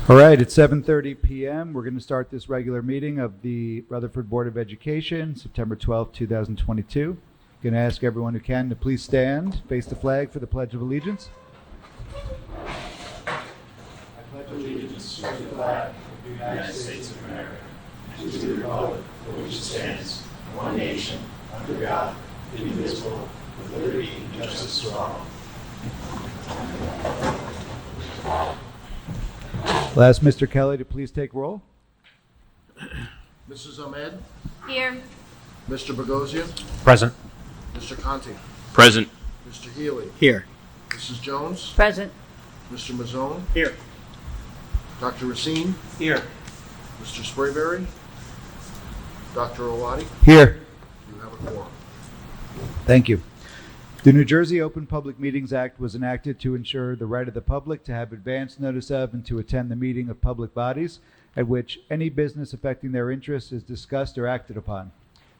All right, it's 7:30 p.m. We're going to start this regular meeting of the Rutherford Board of Education, September 12th, 2022. Going to ask everyone who can to please stand, face the flag for the Pledge of Allegiance. I pledge allegiance to the flag of the United States of America and to the republic for which it stands, one nation, under God, indivisible, with liberty and justice for all. I'll ask Mr. Kelly to please take roll. Mrs. Ahmed? Here. Mr. Bogosian? Present. Mr. Conti? Present. Mr. Healy? Here. Mrs. Jones? Present. Mr. Mazzone? Here. Dr. Racine? Here. Mr. Sprayberry? Dr. Owati? Here. You have a quorum. Thank you. The New Jersey Open Public Meetings Act was enacted to ensure the right of the public to have advance notice of and to attend the meeting of public bodies at which any business affecting their interests is discussed or acted upon.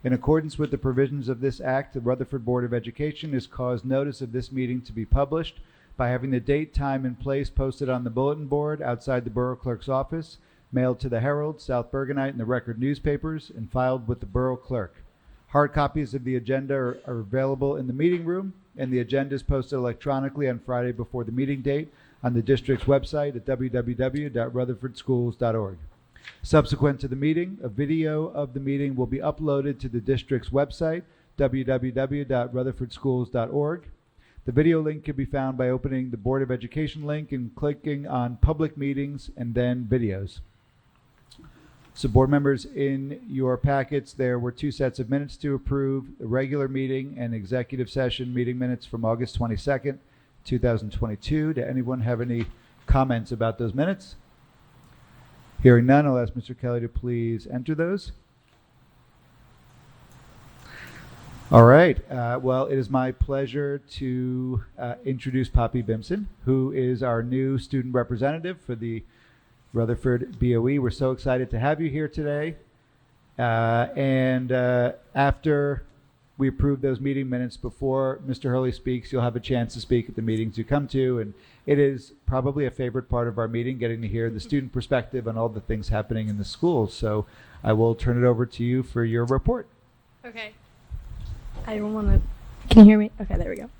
In accordance with the provisions of this act, the Rutherford Board of Education has caused notice of this meeting to be published by having the date, time, and place posted on the bulletin board outside the Borough Clerk's office, mailed to the Herald, South Bergenite, and the Record newspapers, and filed with the Borough Clerk. Hard copies of the agenda are available in the meeting room, and the agenda is posted electronically on Friday before the meeting date on the district's website at www.rutherfordschools.org. Subsequent to the meeting, a video of the meeting will be uploaded to the district's website, www.rutherfordschools.org. The video link can be found by opening the Board of Education link and clicking on Public Meetings and then Videos. So board members, in your packets, there were two sets of minutes to approve, the regular meeting and executive session meeting minutes from August 22nd, 2022. Does anyone have any comments about those minutes? Hearing none, I'll ask Mr. Kelly to please enter those. All right. Well, it is my pleasure to introduce Poppy Bimson, who is our new student representative for the Rutherford BOE. We're so excited to have you here today. After we approve those meeting minutes, before Mr. Hurley speaks, you'll have a chance to speak at the meetings you come to. And it is probably a favorite part of our meeting, getting to hear the student perspective on all the things happening in the school. So I will turn it over to you for your report. Okay. I don't want to. Can you hear me? Okay, there we go.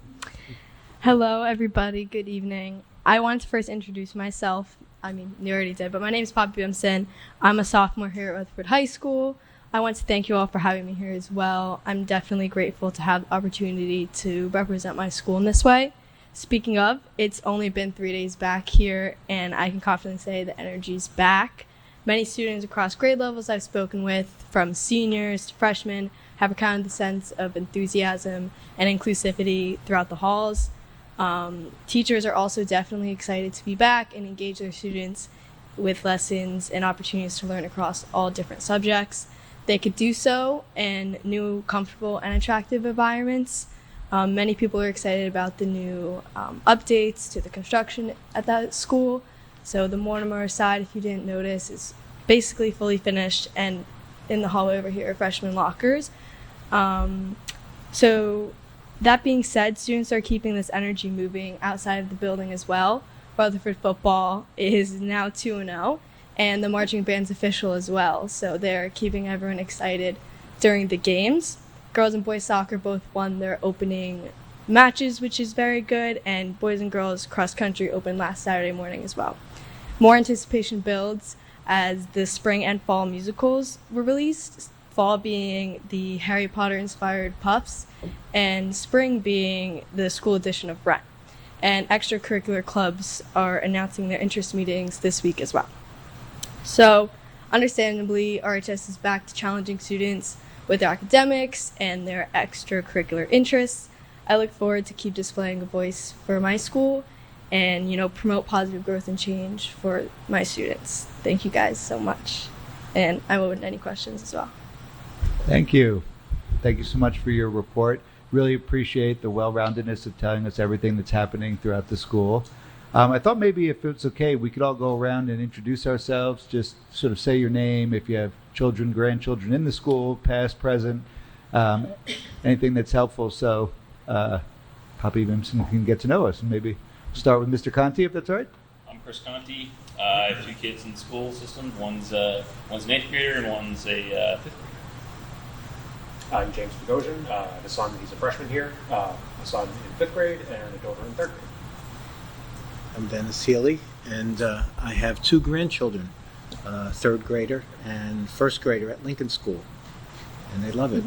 Hello, everybody. Good evening. I wanted to first introduce myself. I mean, you already did, but my name is Poppy Bimson. I'm a sophomore here at Rutherford High School. I want to thank you all for having me here as well. I'm definitely grateful to have the opportunity to represent my school in this way. Speaking of, it's only been 3 days back here, and I can confidently say the energy's back. Many students across grade levels I've spoken with, from seniors to freshmen, have recounted the sense of enthusiasm and inclusivity throughout the halls. Teachers are also definitely excited to be back and engage their students with lessons and opportunities to learn across all different subjects. They could do so in new, comfortable, and attractive environments. Many people are excited about the new updates to the construction at that school. So the Mortimer side, if you didn't notice, is basically fully finished, and in the hallway over here are freshman lockers. So that being said, students are keeping this energy moving outside of the building as well. Rutherford football is now 2-0, and the marching band's official as well. So they're keeping everyone excited during the games. Girls and boys soccer both won their opening matches, which is very good, and boys and girls cross country opened last Saturday morning as well. More anticipation builds as the spring and fall musicals were released. Fall being the Harry Potter inspired Puffs, and spring being the school edition of Rent. And extracurricular clubs are announcing their interest meetings this week as well. So, understandably, RHS is back to challenging students with their academics and their extracurricular interests. I look forward to keep displaying a voice for my school and, promote positive growth and change for my students. Thank you guys so much. And I'm open to any questions as well. Thank you. Thank you so much for your report. Really appreciate the well-roundedness of telling us everything that's happening throughout the school. I thought maybe if it's okay, we could all go around and introduce ourselves, just sort of say your name, if you have children, grandchildren in the school, past, present, anything that's helpful. So Poppy Bimson can get to know us. And maybe start with Mr. Conti, if that's all right. I'm Chris Conti. I have 2 kids in the school system. One's an 8th grader and one's a 5th grader. I'm James Bogosian. The son, he's a freshman here. A son in 5th grade and a daughter in 3rd grade. I'm Dennis Healy, and I have 2 grandchildren, 3rd grader and 1st grader at Lincoln School, and they love it.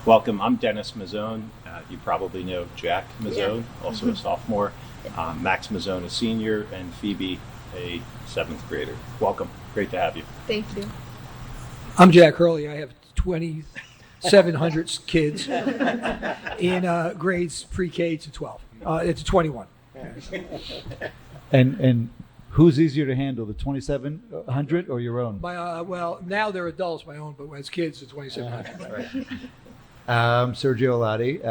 Welcome, I'm Dennis Mazzone. You probably know Jack Mazzone, also a sophomore. Max Mazzone, a senior, and Phoebe, a 7th grader. Welcome, great to have you. Thank you. I'm Jack Hurley. I have 2,700 kids in grades pre-K to 12. It's 21. And who's easier to handle, the 2,700 or your own? My well, now they're adults, my own, but as kids, the 2,700. Sergio Lottie,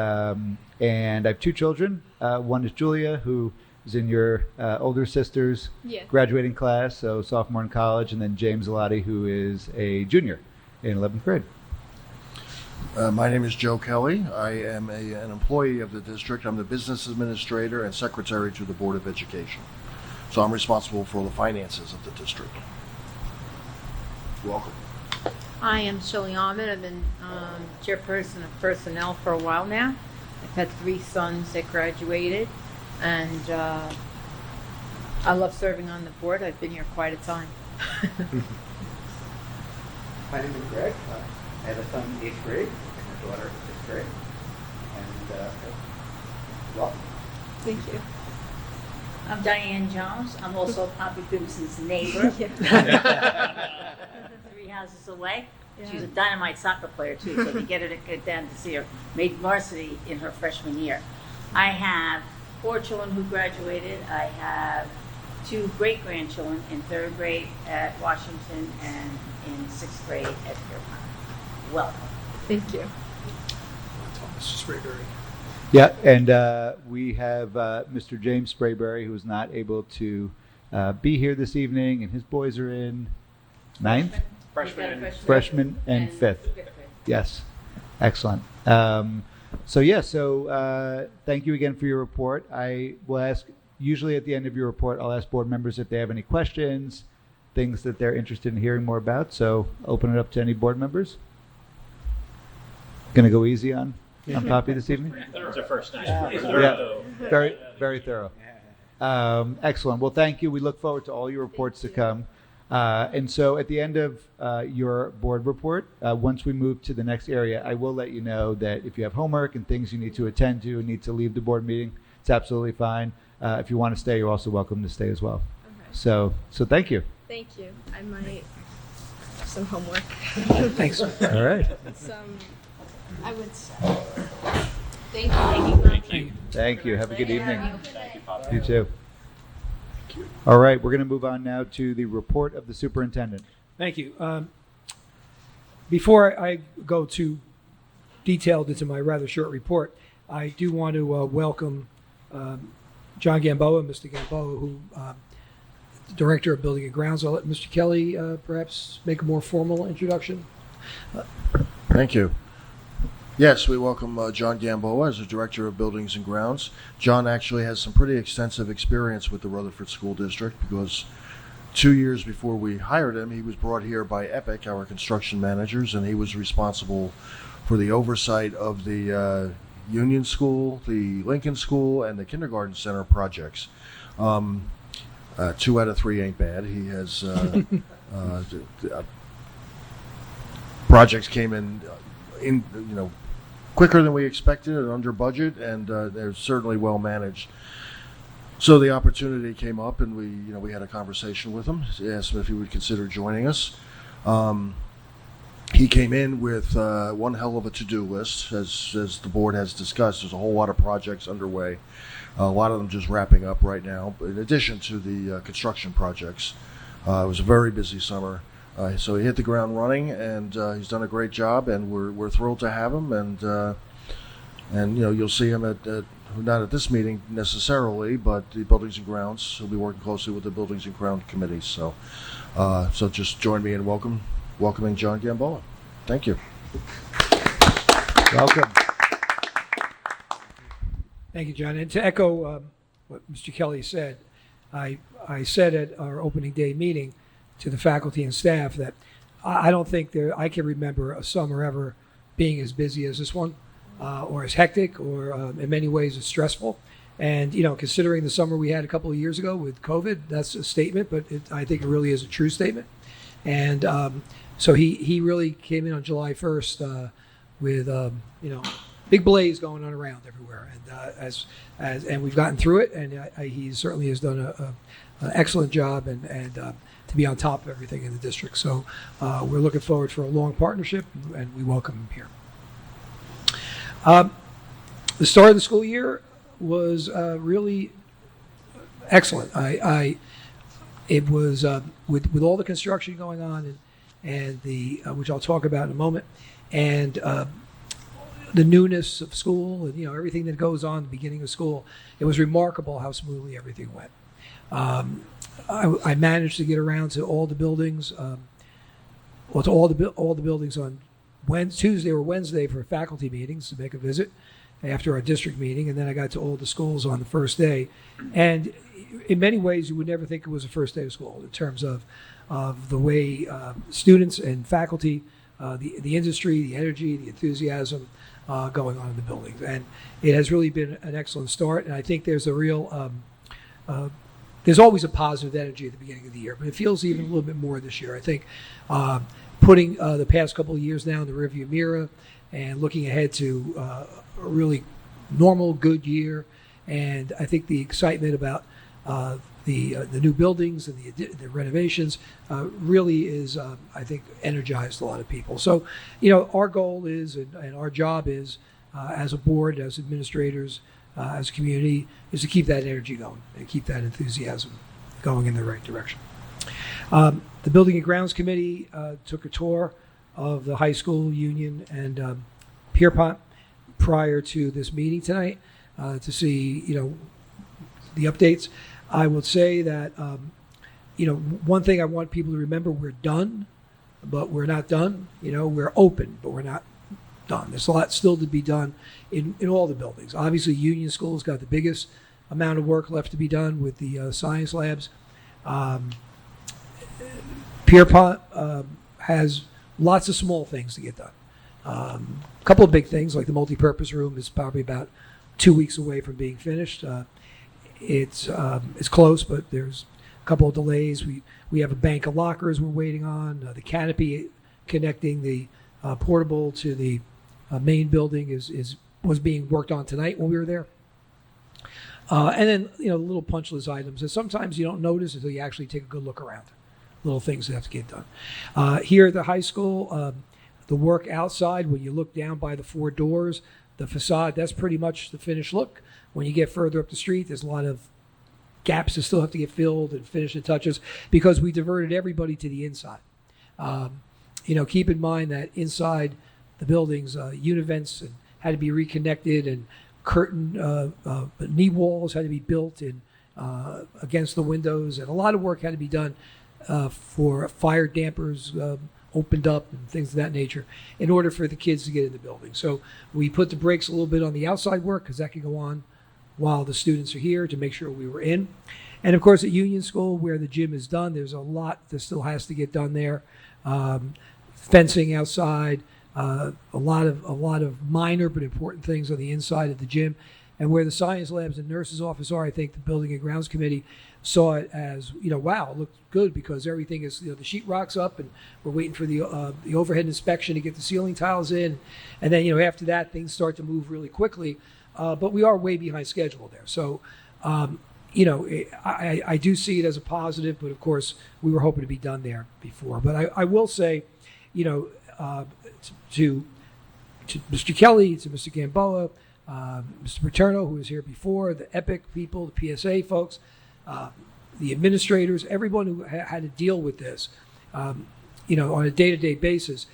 and I have 2 children. One is Julia, who is in your older sister's graduating class, so sophomore in college, and then James Lottie, who is a junior in 11th grade. My name is Joe Kelly. I am an employee of the district. I'm the business administrator and secretary to the Board of Education. So I'm responsible for all the finances of the district. Welcome. Hi, I'm Shelley Ahmed. I've been chairperson of personnel for a while now. I've had 3 sons that graduated, and I love serving on the board. I've been here quite a time. My name is Greg. I have a son in 8th grade and a daughter in 5th grade. And welcome. Thank you. I'm Diane Jones. I'm also Poppy Gibson's neighbor. 3 houses away. She's a dynamite soccer player too, so to get her to get down to see her, made varsity in her freshman year. I have 4 children who graduated. I have 2 great-grandchildren in 3rd grade at Washington and in 6th grade at Pierpont. Welcome. Thank you. Mr. Sprayberry. Yeah, and we have Mr. James Sprayberry, who is not able to be here this evening, and his boys are in 9th? Freshman and 5th. Yes, excellent. So thank you again for your report. I will ask, usually at the end of your report, I'll ask board members if they have any questions, things that they're interested in hearing more about. So open it up to any board members. Going to go easy on Poppy this evening? It's our first night. Yeah, very, very thorough. Excellent. Well, thank you. We look forward to all your reports to come. And so at the end of your board report, once we move to the next area, I will let you know that if you have homework and things you need to attend to and need to leave the board meeting, it's absolutely fine. If you want to stay, you're also welcome to stay as well. Okay. So thank you. Thank you. I might have some homework. Thanks. All right. I would say. Thank you. Thank you. Have a good evening. You too. All right, we're going to move on now to the report of the superintendent. Thank you. Before I go too detailed into my rather short report, I do want to welcome John Gamboa, Mr. Gamboa, who Director of Building and Grounds. I'll let Mr. Kelly perhaps make a more formal introduction. Thank you. Yes, we welcome John Gamboa as the Director of Buildings and Grounds. John actually has some pretty extensive experience with the Rutherford School District because 2 years before we hired him, he was brought here by Epic, our construction managers, and he was responsible for the oversight of the Union School, the Lincoln School, and the Kindergarten Center projects. 2 out of 3 ain't bad. He has projects came in quicker than we expected and under budget, and they're certainly well managed. So the opportunity came up, and we had a conversation with him. He asked him if he would consider joining us. He came in with one hell of a to-do list, as the board has discussed. There's a whole lot of projects underway, a lot of them just wrapping up right now, in addition to the construction projects. It was a very busy summer. So he hit the ground running, and he's done a great job, and we're thrilled to have him. And you'll see him at not at this meeting necessarily, but the Buildings and Grounds. He'll be working closely with the Buildings and Ground Committee. So just join me in welcoming John Gamboa. Thank you. Welcome. Thank you, John. And to echo what Mr. Kelly said. I said at our opening day meeting to the faculty and staff that I don't think I can remember a summer ever being as busy as this one, or as hectic, or in many ways as stressful. And, considering the summer we had a couple of years ago with COVID, that's a statement, but I think it really is a true statement. And so he really came in on July 1st with, big blaze going on around everywhere. And and we've gotten through it, and he certainly has done an excellent job and to be on top of everything in the district. So we're looking forward for a long partnership, and we welcome him here. The start of the school year was really excellent. It was with all the construction going on and the which I'll talk about in a moment, and the newness of school and everything that goes on at the beginning of school. It was remarkable how smoothly everything went. I managed to get around to all the buildings, to all the buildings on Tuesday or Wednesday for faculty meetings to make a visit after our district meeting, and then I got to all the schools on the first day. And in many ways, you would never think it was the first day of school in terms of the way students and faculty, the industry, the energy, the enthusiasm going on in the buildings. And it has really been an excellent start. And I think there's a real there's always a positive energy at the beginning of the year, but it feels even a little bit more this year. I think putting the past couple of years now in the rearview mirror and looking ahead to a really normal, good year, and I think the excitement about the new buildings and the renovations really is, I think, energized a lot of people. So, our goal is, and our job is, as a board, as administrators, as a community, is to keep that energy going and keep that enthusiasm going in the right direction. The Building and Grounds Committee took a tour of the high school, Union, and Pierpont prior to this meeting tonight to see, the updates. I will say that, one thing I want people to remember: we're done, but we're not done. We're open, but we're not done. There's a lot still to be done in all the buildings. Obviously, Union School's got the biggest amount of work left to be done with the science labs. Pierpont has lots of small things to get done. A couple of big things, like the multipurpose room, is probably about 2 weeks away from being finished. It's close, but there's a couple of delays. We have a bank of lockers we're waiting on. The canopy connecting the portable to the main building was being worked on tonight when we were there. And then little punch list items that sometimes you don't notice until you actually take a good look around. Little things that have to get done. Here at the high school, the work outside, when you look down by the 4 doors, the facade, that's pretty much the finished look. When you get further up the street, there's a lot of gaps that still have to get filled and finishing touches because we diverted everybody to the inside. Keep in mind that inside the buildings, univents had to be reconnected, and curtain knee walls had to be built in against the windows, and a lot of work had to be done for fire dampers opened up and things of that nature in order for the kids to get in the building. So we put the brakes a little bit on the outside work because that can go on while the students are here to make sure we were in. And of course at Union School, where the gym is done, there's a lot that still has to get done there. Fencing outside, a lot of minor but important things on the inside of the gym. And where the science labs and nurses' office are, I think the Building and Grounds Committee saw it as, wow, it looked good because everything is, the sheetrock's up and we're waiting for the overhead inspection to get the ceiling tiles in. And then, after that, things start to move really quickly. But we are way behind schedule there. So, I do see it as a positive, but of course, we were hoping to be done there before. But I will say, to Mr. Kelly, to Mr. Gamboa, Mr. Paterno, who was here before, the EPIC people, the PSA folks, the administrators, everyone who had to deal with this, on a day-to-day basis.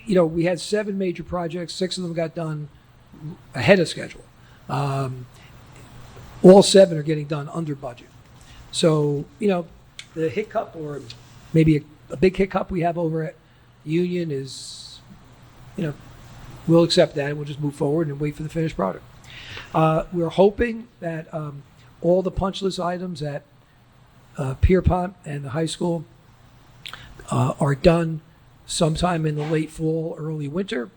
We had 7 major projects. 6 of them got done ahead of schedule. All 7 are getting done under budget. So, the hiccup, or maybe a big hiccup we have over at Union is, we'll accept that and we'll just move forward and wait for the finished product. We're hoping that all the punch list items at Pierpont and the high school are done sometime in the late fall, early winter.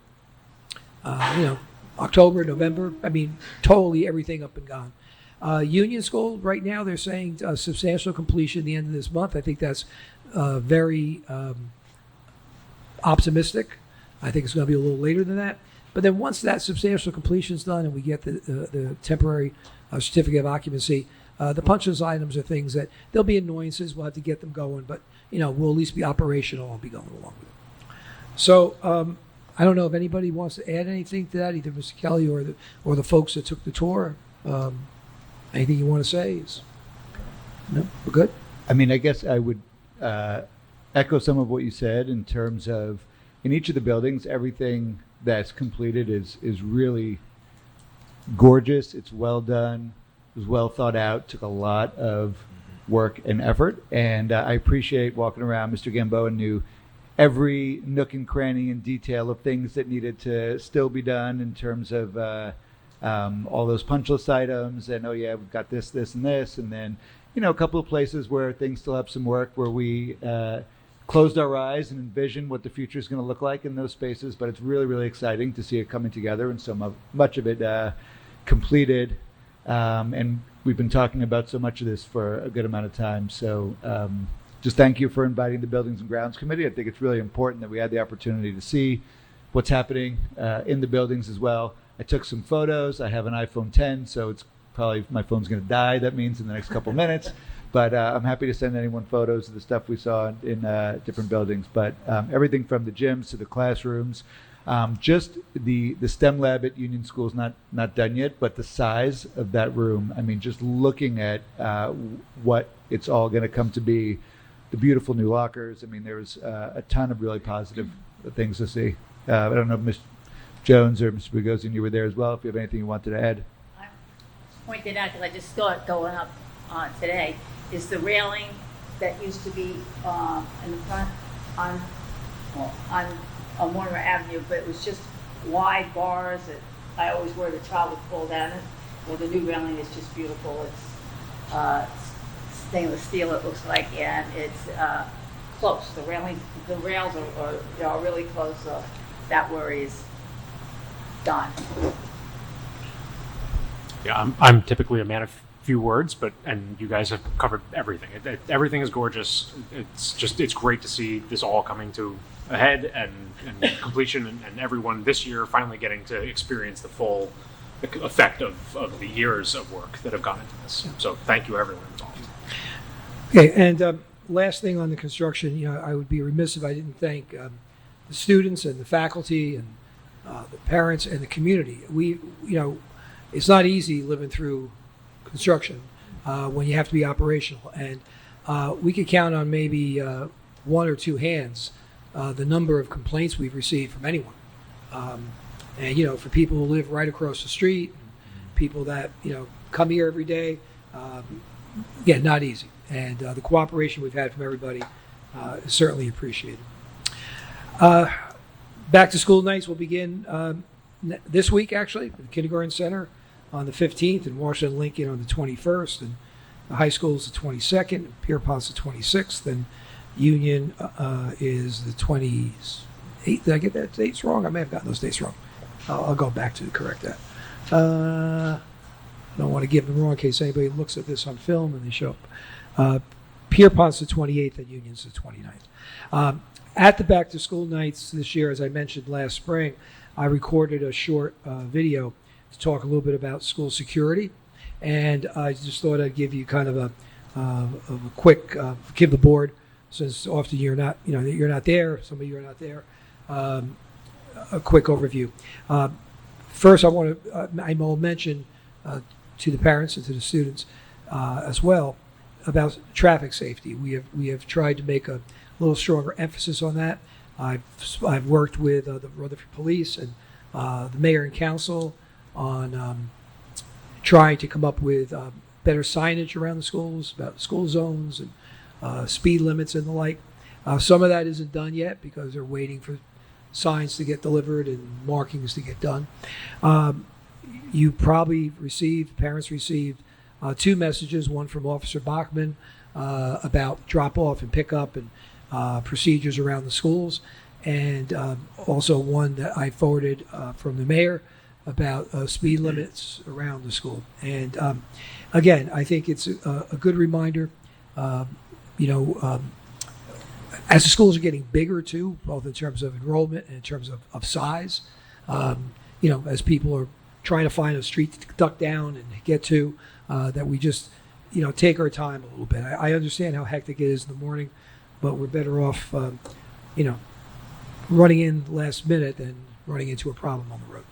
October, November. I mean, totally everything up and gone. Union School, right now, they're saying substantial completion at the end of this month. I think that's very optimistic. I think it's going to be a little later than that. But then once that substantial completion is done and we get the temporary certificate of occupancy, the punch list items are things that there'll be annoyances. We'll have to get them going, but we'll at least be operational and be going along with it. So I don't know if anybody wants to add anything to that, either Mr. Kelly or the folks that took the tour. Anything you want to say? No, we're good. I mean, I guess I would echo some of what you said in terms of in each of the buildings, everything that's completed is really gorgeous. It's well done. It was well thought out. Took a lot of work and effort, and I appreciate walking around. Mr. Gamboa knew every nook and cranny and detail of things that needed to still be done in terms of all those punch list items. And we've got this, and this, and then a couple of places where things still have some work where we closed our eyes and envisioned what the future is going to look like in those spaces. But it's really, really exciting to see it coming together and so much of it completed. And we've been talking about so much of this for a good amount of time. So just thank you for inviting the Buildings and Grounds Committee. I think it's really important that we had the opportunity to see what's happening in the buildings as well. I took some photos. I have an iPhone 10, so it's probably my phone's going to die. That means in the next couple minutes. But I'm happy to send anyone photos of the stuff we saw in different buildings. But everything from the gyms to the classrooms, just the STEM lab at Union School is not done yet, but the size of that room. I mean, just looking at what it's all going to come to be, the beautiful new lockers. I mean, there was a ton of really positive things to see. I don't know if Ms. Jones or Mr. Bugosian, you were there as well. If you have anything you wanted to add. I pointed out, because I just saw it going up today, is the railing that used to be in the front on Warner Avenue, but it was just wide bars that I always worried a child would fall down it. Well, the new railing is just beautiful. It's stainless steel, it looks like, and it's close. The rails are really close, so that worry is done. Yeah, I'm typically a man of few words, and you guys have covered everything. Everything is gorgeous. It's great to see this all coming to a head and completion, and everyone this year finally getting to experience the full effect of the years of work that have gone into this. So thank you, everyone involved. Okay, and last thing on the construction, I would be remiss if I didn't thank the students and the faculty and the parents and the community. It's not easy living through construction when you have to be operational, and we could count on maybe one or two hands the number of complaints we've received from anyone, and for people who live right across the street, people that come here every day. Again, not easy, and the cooperation we've had from everybody is certainly appreciated. Back to school nights will begin this week, actually, at the Kindergarten Center on the 15th, and Washington Lincoln on the 21st, and the high school is the 22nd, and Pierpont's the 26th, and Union is the 28th. Did I get that dates wrong? I may have gotten those dates wrong. I'll go back to correct that. I don't want to give them wrong in case anybody looks at this on film and they show up. Pierpont's the 28th and Union's the 29th. At the back to school nights this year, as I mentioned last spring, I recorded a short video to talk a little bit about school security, and I just thought I'd give you kind of a quick give the board, since often you're not there, some of you are not there, a quick overview. First, I will mention to the parents and to the students as well about traffic safety. We have tried to make a little stronger emphasis on that. I've worked with the Rutherford Police and the mayor and council on trying to come up with better signage around the schools, about school zones and speed limits and the like. Some of that isn't done yet because they're waiting for signs to get delivered and markings to get done. You probably parents received two messages, one from Officer Bachman about drop-off and pickup and procedures around the schools, and also one that I forwarded from the mayor about speed limits around the school. And again, I think it's a good reminder, as the schools are getting bigger too, both in terms of enrollment and in terms of size, as people are trying to find a street to duck down and get to, that we just, take our time a little bit. I understand how hectic it is in the morning, but we're better off, running in last minute than running into a problem on the road.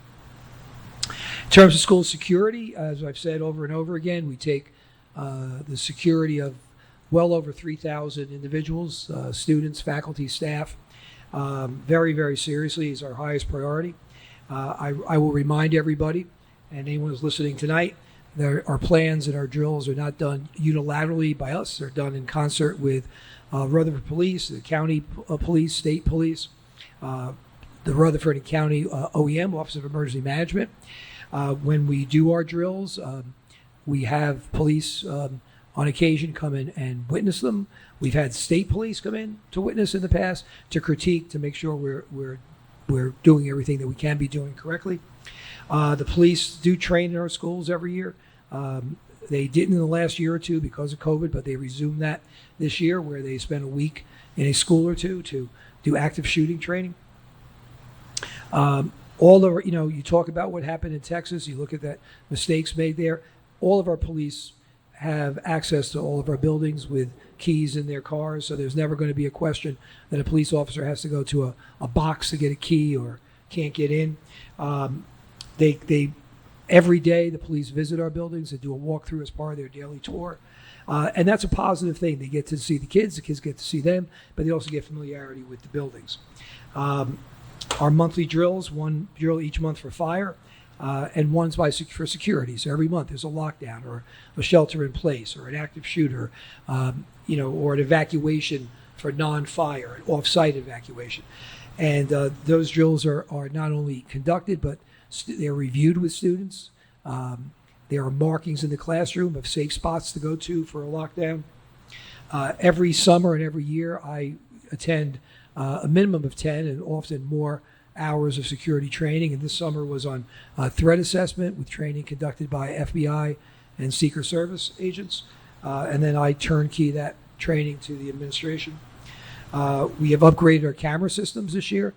In terms of school security, as I've said over and over again, we take the security of well over 3,000 individuals, students, faculty, staff, very, very seriously. Is our highest priority. I will remind everybody, and anyone who's listening tonight, our plans and our drills are not done unilaterally by us. They're done in concert with Rutherford Police, the county police, state police, the Rutherford and County OEM, Office of Emergency Management. When we do our drills, we have police on occasion come in and witness them. We've had state police come in to witness in the past, to critique, to make sure we're doing everything that we can be doing correctly. The police do train in our schools every year. They didn't in the last year or two because of COVID, but they resumed that this year, where they spend a week in a school or two to do active shooting training. You talk about what happened in Texas. You look at that mistakes made there. All of our police have access to all of our buildings with keys in their cars, so there's never going to be a question that a police officer has to go to a box to get a key or can't get in. They every day the police visit our buildings and do a walkthrough as part of their daily tour, and that's a positive thing. They get to see the kids get to see them, but they also get familiarity with the buildings. Our monthly drills, one drill each month for fire, and one's for security. So every month there's a lockdown or a shelter in place or an active shooter, or an evacuation for non-fire, an off-site evacuation. And those drills are not only conducted, but they're reviewed with students. There are markings in the classroom of safe spots to go to for a lockdown. Every summer and every year I attend a minimum of 10 and often more hours of security training, and this summer was on threat assessment with training conducted by FBI and Secret Service agents, and then I turnkey that training to the administration. We have upgraded our camera systems this year,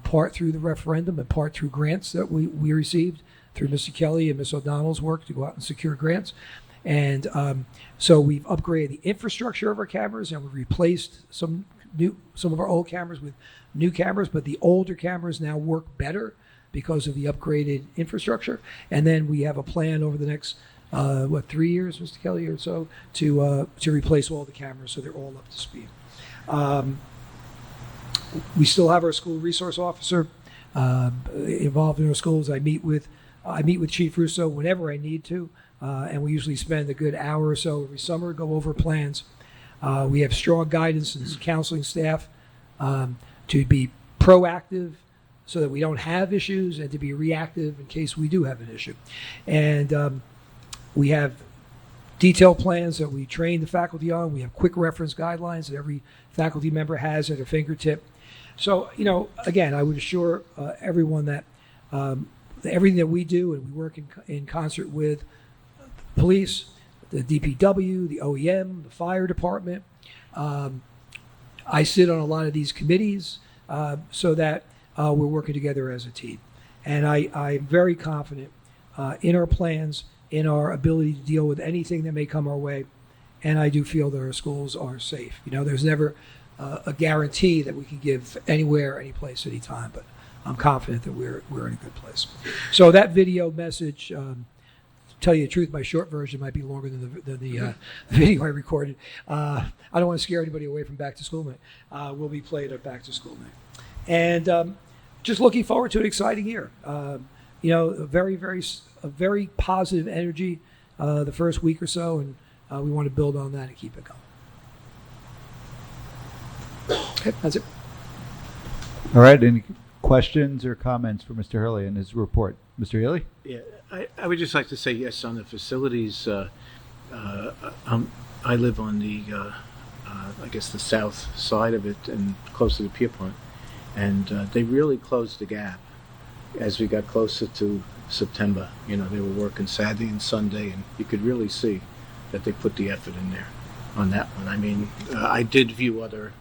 part through the referendum and part through grants that we received through Mr. Kelly and Ms. O'Donnell's work to go out and secure grants. And so we've upgraded the infrastructure of our cameras, and we've replaced some of our old cameras with new cameras, but the older cameras now work better because of the upgraded infrastructure. And then we have a plan over the next 3 years, Mr. Kelly, or so, to replace all the cameras so they're all up to speed. We still have our school resource officer involved in our schools. I meet with Chief Russo whenever I need to, and we usually spend a good hour or so every summer, go over plans. We have strong guidance and counseling staff to be proactive so that we don't have issues, and to be reactive in case we do have an issue. And we have detailed plans that we train the faculty on. We have quick reference guidelines that every faculty member has at their fingertip. So, again, I would assure everyone that everything that we do, and we work in concert with police, the DPW, the OEM, the fire department. I sit on a lot of these committees so that we're working together as a team. And I'm very confident in our plans, in our ability to deal with anything that may come our way. And I do feel that our schools are safe. There's never a guarantee that we can give anywhere, any place, any time, but I'm confident that we're in a good place. So that video message, to tell you the truth, my short version might be longer than the video I recorded. I don't want to scare anybody away from Back to School Night. Will be played at Back to School Night. And just looking forward to an exciting year. A very positive energy the first week or so, and we want to build on that and keep it going. Okay, that's it. All right. Any questions or comments for Mr. Hurley and his report? Mr. Healy? Yeah, I would just like to say yes on the facilities. I live on the, I guess, the south side of it and close to the Pierpont. And they really closed the gap as we got closer to September. You know, they were working Saturday and Sunday, and you could really see that they put the effort in there on that one. I mean, I did view other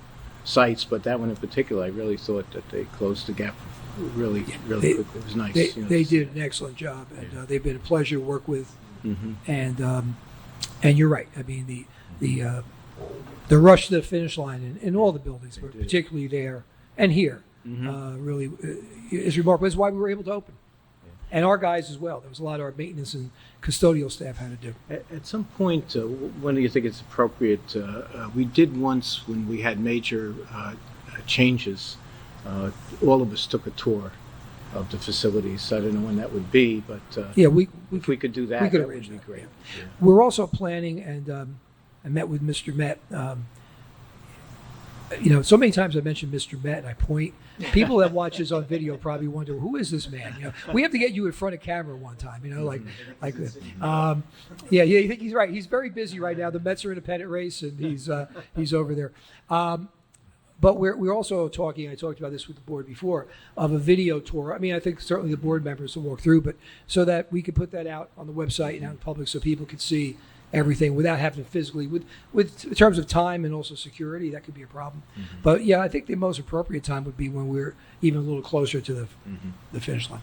sites, but that one in particular, I really thought that they closed the gap really quickly. It was nice. They did an excellent job, and they've been a pleasure to work with. Mm-hmm. And you're right. I mean, the rush to the finish line in all the buildings, but particularly there and here, really is remarkable. It's why we were able to open. And our guys as well. There was a lot of our maintenance and custodial staff had to do. At some point, when do you think it's appropriate? We did once when we had major changes. All of us took a tour of the facilities. I don't know when that would be, but if we could do that, we could that arrange would be that. great. Yeah. We're also planning, and I met with Mr. Met. So many times I mention Mr. Met and I point. People that watch this on video probably wonder, who is this man? You know, we have to get you in front of camera one time. You know, like I think he's right. He's very busy right now. The Mets are in a pennant race, and he's over there. But we're also talking. I talked about this with the board before, of a video tour. I mean, I think certainly the board members will walk through, but so that we could put that out on the website and out in public, so people could see everything without having to physically, with in terms of time and also security, that could be a problem. Mm-hmm. But yeah, I think the most appropriate time would be when we're even a little closer to the finish line.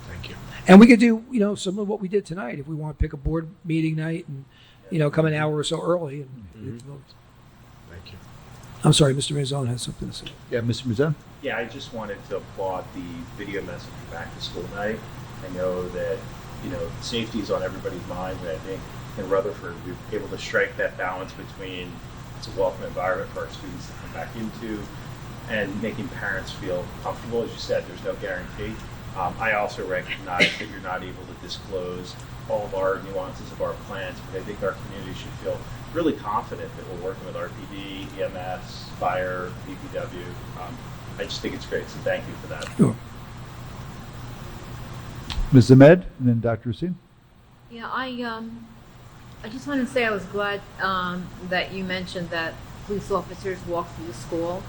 Thank you. And we could do, some of what we did tonight if we want to pick a board meeting night and, come an hour or so early. And Thank you. I'm sorry, Mr. Mazzone has something to say. Yeah, Mr. Mazzone? Yeah, I just wanted to applaud the video message for back to school night. I know that, safety is on everybody's mind, and I think in Rutherford, we were able to strike that balance between it's a welcome environment for our students to come back into and making parents feel comfortable. As you said, there's no guarantee. I also recognize that you're not able to disclose all of our nuances of our plans, but I think our community should feel really confident that we're working with RPD, EMS, Fire, DPW. I just think it's great, so thank you for that. Sure. Ms. Ahmed, and then Dr. Racine. Yeah, I just want to say I was glad that you mentioned that police officers walk through the school.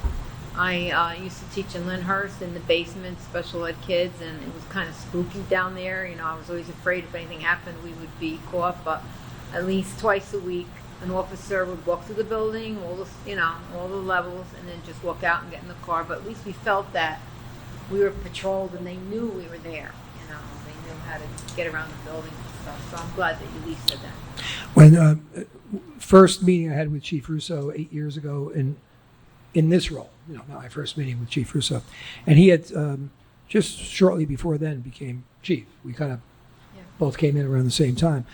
I used to teach in Lyndhurst in the basement, special ed kids, and it was kind of spooky down there. I was always afraid if anything happened, we would be caught. But at least twice a week, an officer would walk through the building, all the levels, and then just walk out and get in the car. But at least we felt that we were patrolled, and they knew we were there. They knew how to get around the building and stuff. So I'm glad that you at least said that. When first meeting I had with Chief Russo 8 years ago in this role, not my first meeting with Chief Russo, and he had just shortly before then became chief. We kind of both came in around the same time.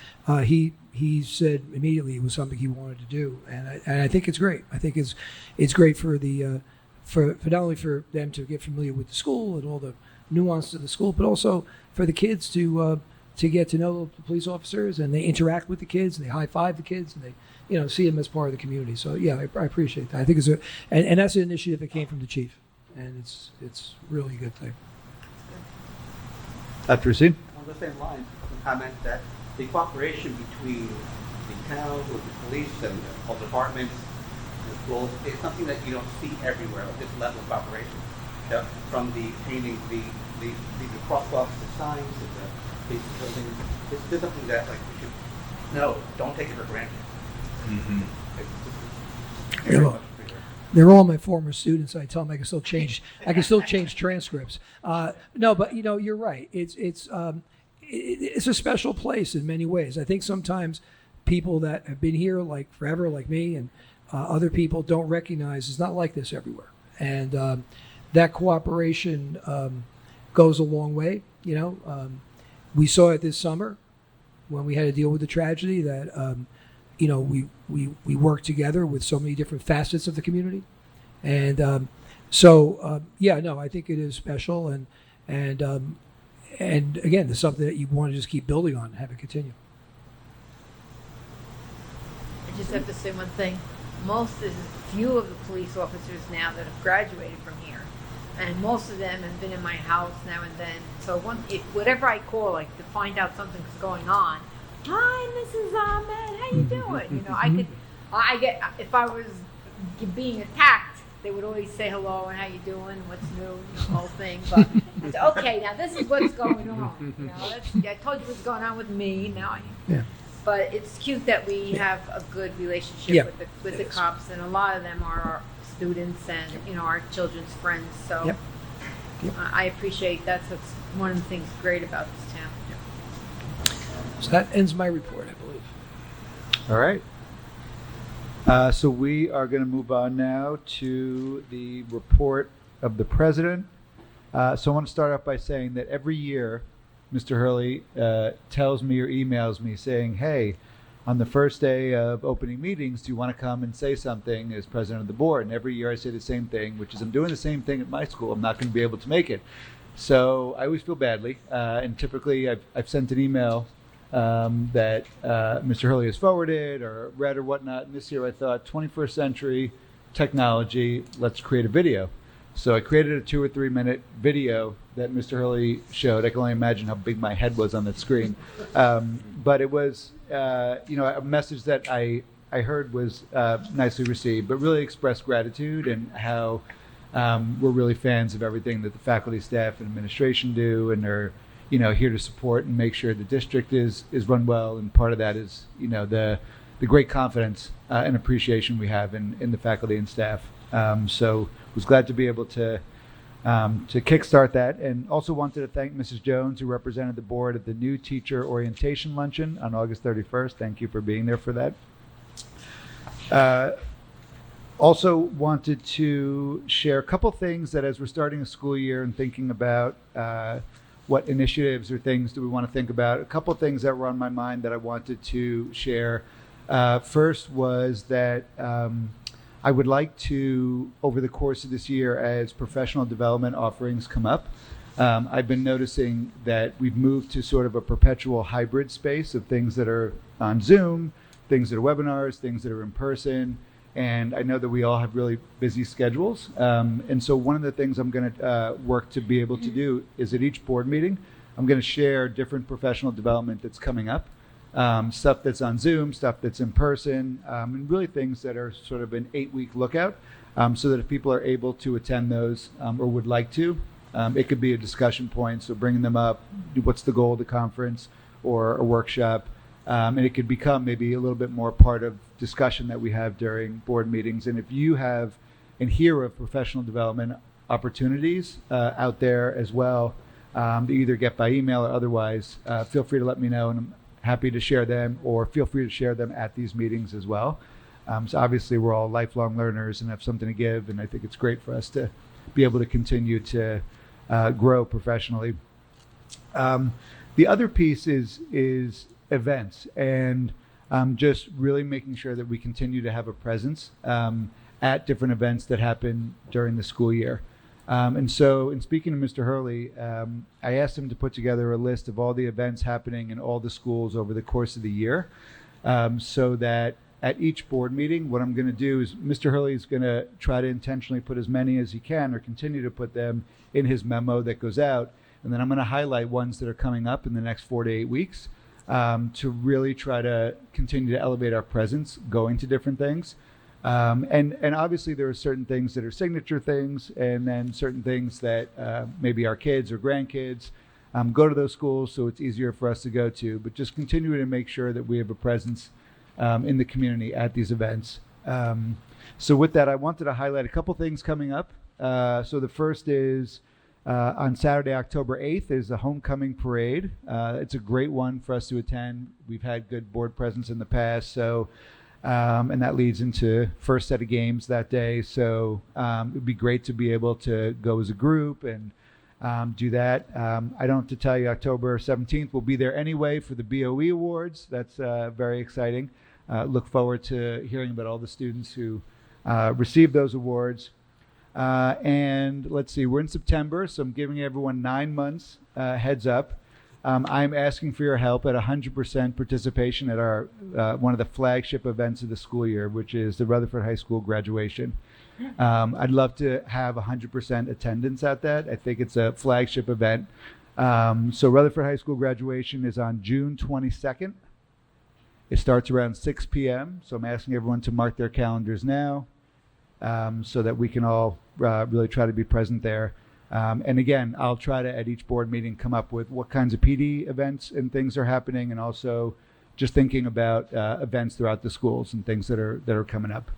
He said immediately it was something he wanted to do, and I think it's great. I think it's great for the for not only for them to get familiar with the school and all the nuances of the school, but also for the kids to get to know the police officers, and they interact with the kids, and they high five the kids, and they see them as part of the community. So yeah, I appreciate that. I think it's and that's an initiative that came from the chief, and it's really a good thing. Dr. Racine? On the same line, the comment that the cooperation between the town with the police and all departments and schools is something that you don't see everywhere at this level of cooperation. From the painting, the crosswalks, the signs, the police buildings, this is something that we should don't take it for granted. Mm-hmm. They're all my former students. I tell them I can still change transcripts. No, but you're right. It's a special place in many ways. I think sometimes people that have been here like forever, like me, and other people don't recognize it's not like this everywhere. And that cooperation goes a long way. We saw it this summer when we had to deal with the tragedy that we worked together with so many different facets of the community, and I think it is special, and again, it's something that you want to just keep building on and have it continue. I just have to say one thing. There's a few of the police officers now that have graduated from here, and most of them have been in my house now and then. So whatever I call, to find out something's going on, hi, Mrs. Ahmed, how you doing? You know, I get, if I was being attacked, they would always say hello and how you doing, what's new, the whole thing. But it's okay, now this is what's going on. You know, I told you what's going on with me. Now Yeah. But it's cute that we have a good relationship Yeah, with the it is. cops, and a lot of them are our students and our children's friends. So Yep. Yep. I appreciate that's what's one of the things great about this town. So that ends my report, I believe. All right. So we are going to move on now to the report of the president. So I want to start off by saying that every year, Mr. Hurley tells me or emails me saying, hey, on the first day of opening meetings, do you want to come and say something as president of the board? And every year I say the same thing, which is I'm doing the same thing at my school. I'm not going to be able to make it. So I always feel badly. And typically I've sent an email that Mr. Hurley has forwarded or read or whatnot. And this year I thought 21st century technology, let's create a video. So I created a 2 or 3 minute video that Mr. Hurley showed. I can only imagine how big my head was on that screen. But it was, a message that I heard was nicely received, but really expressed gratitude and how we're really fans of everything that the faculty, staff, and administration do, and are, here to support and make sure the district is run well. And part of that is, the great confidence and appreciation we have in the faculty and staff. So was glad to be able to kickstart that, and also wanted to thank Mrs. Jones, who represented the board at the new teacher orientation luncheon on August 31st. Thank you for being there for that. Also wanted to share a couple things that as we're starting a school year and thinking about what initiatives or things do we want to think about, a couple things that were on my mind that I wanted to share. First was that I would like to, over the course of this year, as professional development offerings come up, I've been noticing that we've moved to sort of a perpetual hybrid space of things that are on Zoom, things that are webinars, things that are in person. And I know that we all have really busy schedules. And so one of the things I'm going to work to be able to do is at each board meeting, I'm going to share different professional development that's coming up. Stuff that's on Zoom, stuff that's in person, and really things that are sort of an 8-week lookout, so that if people are able to attend those or would like to, it could be a discussion point. So bringing them up, what's the goal of the conference or a workshop, and it could become maybe a little bit more part of discussion that we have during board meetings. And if you have and hear of professional development opportunities out there as well, to either get by email or otherwise, feel free to let me know, and I'm happy to share them, or feel free to share them at these meetings as well. So obviously we're all lifelong learners and have something to give, and I think it's great for us to be able to continue to grow professionally. The other piece is events, and just really making sure that we continue to have a presence at different events that happen during the school year. And so in speaking to Mr. Hurley, I asked him to put together a list of all the events happening in all the schools over the course of the year, so that at each board meeting, what I'm going to do is Mr. Hurley is going to try to intentionally put as many as he can, or continue to put them in his memo that goes out. And then I'm going to highlight ones that are coming up in the next 4 to 8 weeks, to really try to continue to elevate our presence going to different things. And obviously there are certain things that are signature things, and then certain things that maybe our kids or grandkids go to those schools, so it's easier for us to go to. But just continuing to make sure that we have a presence in the community at these events. So with that, I wanted to highlight a couple things coming up. So the first is on Saturday, October 8th, is the homecoming parade. It's a great one for us to attend. We've had good board presence in the past, so and that leads into first set of games that day. So it would be great to be able to go as a group and do that. I don't have to tell you, October 17th, we'll be there anyway for the BOE Awards. That's very exciting. Look forward to hearing about all the students who received those awards. And let's see, we're in September, so I'm giving everyone 9 months heads up. I'm asking for your help at 100% participation at our one of the flagship events of the school year, which is the Rutherford High School graduation. I'd love to have 100% attendance at that. I think it's a flagship event. So Rutherford High School graduation is on June 22nd. It starts around 6 p.m., so I'm asking everyone to mark their calendars now so that we can all really try to be present there. And again, I'll try to, at each board meeting, come up with what kinds of PD events and things are happening, and also just thinking about events throughout the schools and things that are coming up.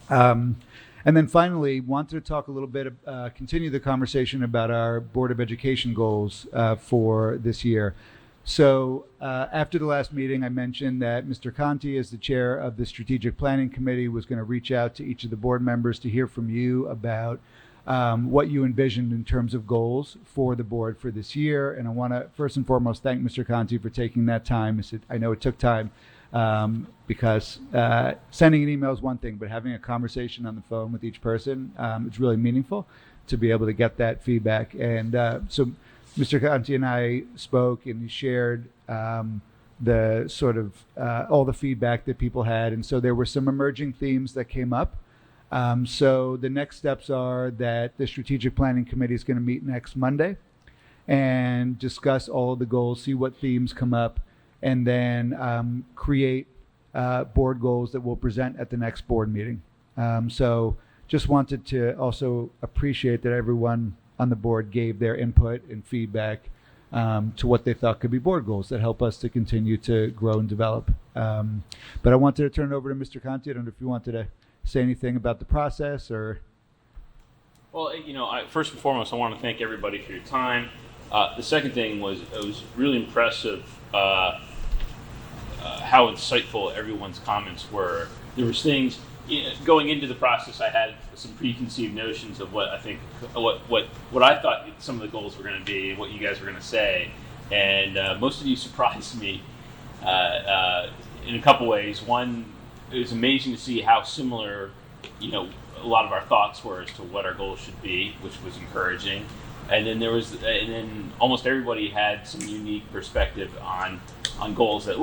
And then finally, wanted to talk a little bit, continue the conversation about our Board of Education goals for this year. So after the last meeting, I mentioned that Mr. Conti, as the chair of the Strategic Planning Committee, was going to reach out to each of the board members to hear from you about what you envisioned in terms of goals for the board for this year. And I want to first and foremost thank Mr. Conti for taking that time. I know it took time because sending an email is one thing, but having a conversation on the phone with each person, it's really meaningful to be able to get that feedback. And so Mr. Conti and I spoke, and he shared the sort of all the feedback that people had. And so there were some emerging themes that came up. So the next steps are that the Strategic Planning Committee is going to meet next Monday and discuss all of the goals, see what themes come up, and then create board goals that we'll present at the next board meeting. So just wanted to also appreciate that everyone on the board gave their input and feedback to what they thought could be board goals that help us to continue to grow and develop. But I wanted to turn it over to Mr. Conti. I don't know if you wanted to say anything about the process or. Well, first and foremost, I want to thank everybody for your time. The second thing was it was really impressive how insightful everyone's comments were. There was things going into the process. I had some preconceived notions of what I think, what I thought some of the goals were going to be, and what you guys were going to say, and most of you surprised me in a couple ways. One, it was amazing to see how similar, a lot of our thoughts were as to what our goals should be, which was encouraging. And then almost everybody had some unique perspective on goals that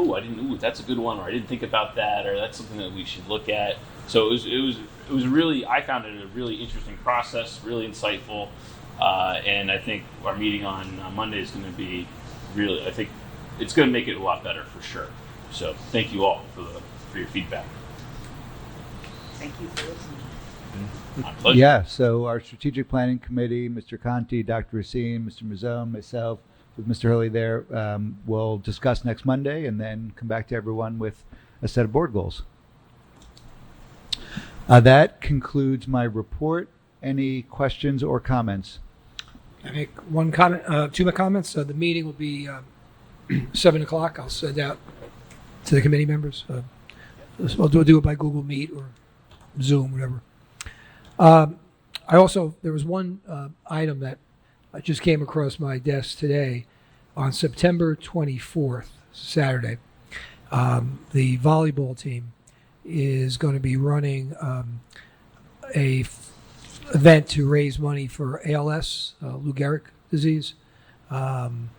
that's a good one, or I didn't think about that, or that's something that we should look at. So it was really, I found it a really interesting process, really insightful, and I think our meeting on Monday is going to be really, I think it's going to make it a lot better for sure. So thank you all for your feedback. Thank you for listening. My pleasure. Yeah, so our Strategic Planning Committee, Mr. Conti, Dr. Racine, Mr. Mazzone, myself, with Mr. Hurley there, we'll discuss next Monday and then come back to everyone with a set of board goals. That concludes my report. Any questions or comments? I make one comment, two comments. The meeting will be 7 o'clock. I'll send out to the committee members. I'll do it by Google Meet or Zoom, whatever. There was one item that I just came across my desk today. On September 24th, Saturday, the volleyball team is going to be running event to raise money for ALS, Lou Gehrig disease, and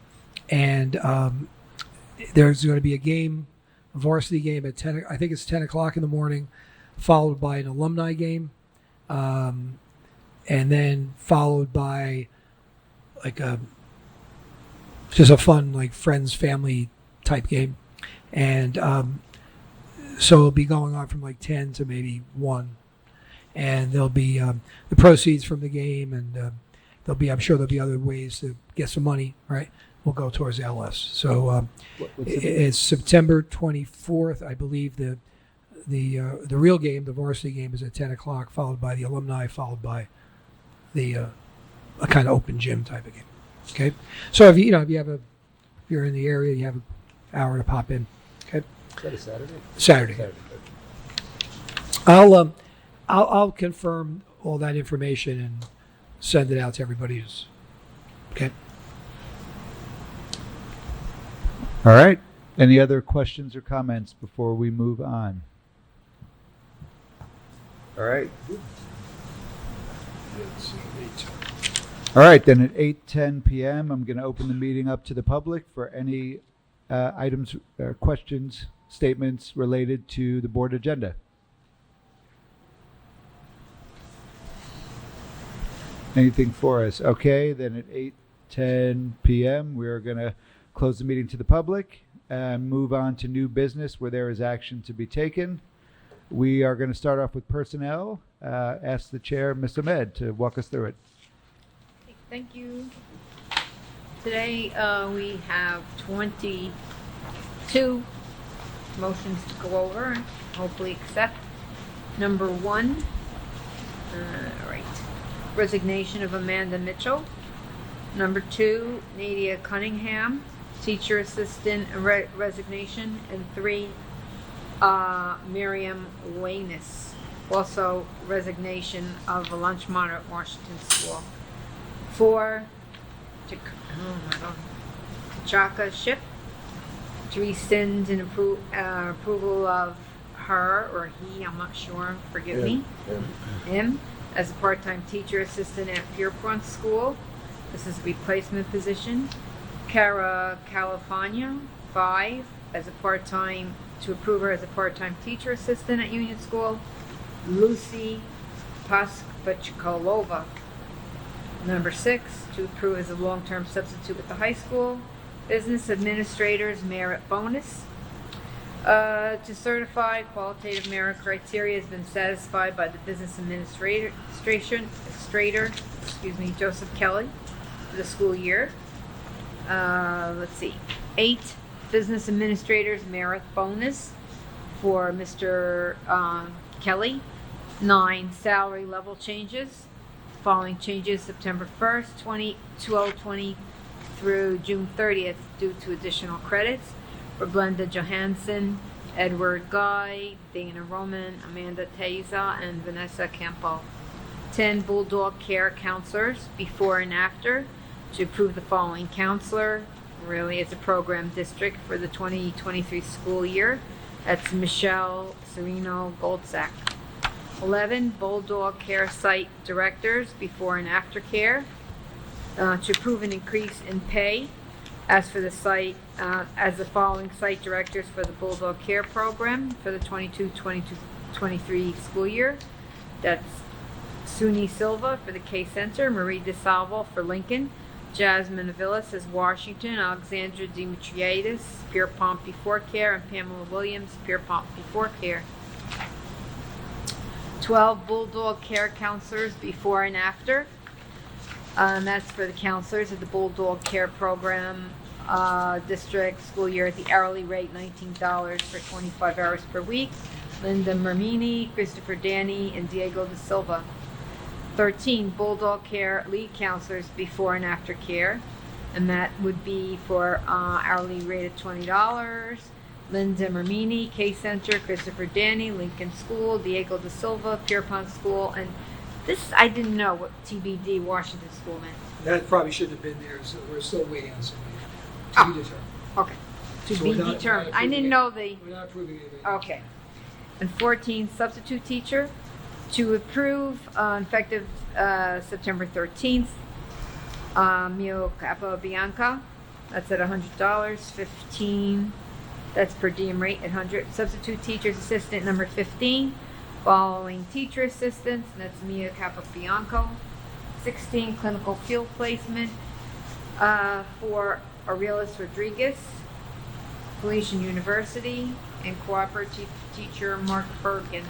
there's going to be a game, a varsity game at 10. I think it's 10 o'clock in the morning, followed by an alumni game. And then followed by just a fun friends family type game, and so it'll be going on from 10 to maybe 1, and there'll be the proceeds from the game, and I'm sure there'll be other ways to get some money. Right, will go towards LS. So it's September 24th, I believe. The real game, the varsity game, is at 10 o'clock, followed by the alumni, followed by the a kind of open gym type of game. Okay, so if you're in the area, you have an hour to pop in. Okay, Is that a Saturday? Saturday. I'll confirm all that information and send it out to everybody. Okay. All right. Any other questions or comments before we move on? All right. All right, then at 8:10 p.m., I'm going to open the meeting up to the public for any items, questions, statements related to the board agenda. Anything for us? Okay, then at 8:10 p.m., we're going to close the meeting to the public. and move on to new business where there is action to be taken. We are going to start off with personnel. Ask the chair, Ms. Ahmed, to walk us through it. Thank you. Today, we have 22 motions to go over and hopefully accept. Number 1, resignation of Amanda Mitchell. Number 2, Nadia Cunningham, teacher assistant resignation. And 3, Miriam Wayness, also resignation of a lunch monitor at Washington School. 4, Chaka Ship, to rescind an approval of her or he, I'm not sure, forgive me, him, as a part-time teacher assistant at Pierpont School. This is a replacement position. Cara Califano, 5, as a part-time, to approve her as a part-time teacher assistant at Union School. Lucy Paskvachkolova, number 6, to approve as a long-term substitute at the high school. Business administrators merit bonus. To certify qualitative merit criteria has been satisfied by the business administrator, Joseph Kelly, for the school year. 8, business administrators merit bonus for Mr. Kelly. 9, salary level changes. Following changes September 1st, 2020 through June 30th due to additional credits for Glenda Johansson, Edward Guy, Dana Roman, Amanda Teza, and Vanessa Campo. 10, Bulldog Care counselors before and after, to approve the following counselor, really as a program district for the 2023 school year. That's Michelle Serino Goldsack. 11, Bulldog Care site directors before and after care, to approve an increase in pay as for the site, as the following site directors for the Bulldog Care program for the 22-23 school year. That's Suni Silva for the K Center, Marie DeSalvo for Lincoln, Jasmine Avilas as Washington, Alexandra Dimitriadis, Pierpont Before Care, and Pamela Williams, Pierpont Before Care. 12, Bulldog Care counselors before and after. That's for the counselors of the Bulldog Care program district school year at the hourly rate $19 for 25 hours per week. Linda Mermini, Christopher Danny, and Diego De Silva. 13, Bulldog Care lead counselors before and after care, and that would be for hourly rate of $20. Linda Mermini, K Center, Christopher Danny, Lincoln School, Diego De Silva, Pierpont School, and this I didn't know what TBD Washington School meant. That probably should have been there, so we're still waiting on somebody to be determined. Okay. To So be we're not determined. I approving didn't it. know the. We're not approving anything. Okay. And 14, substitute teacher, to approve effective September 13th. Mio Capobianca, that's at $100. 15, that's per diem rate at $100. Substitute teacher's assistant number 15. Following teacher assistants, and that's Mia Capobianco. 16, clinical field placement for Aurelis Rodriguez, Felician University, and cooperative teacher Mark Bergen.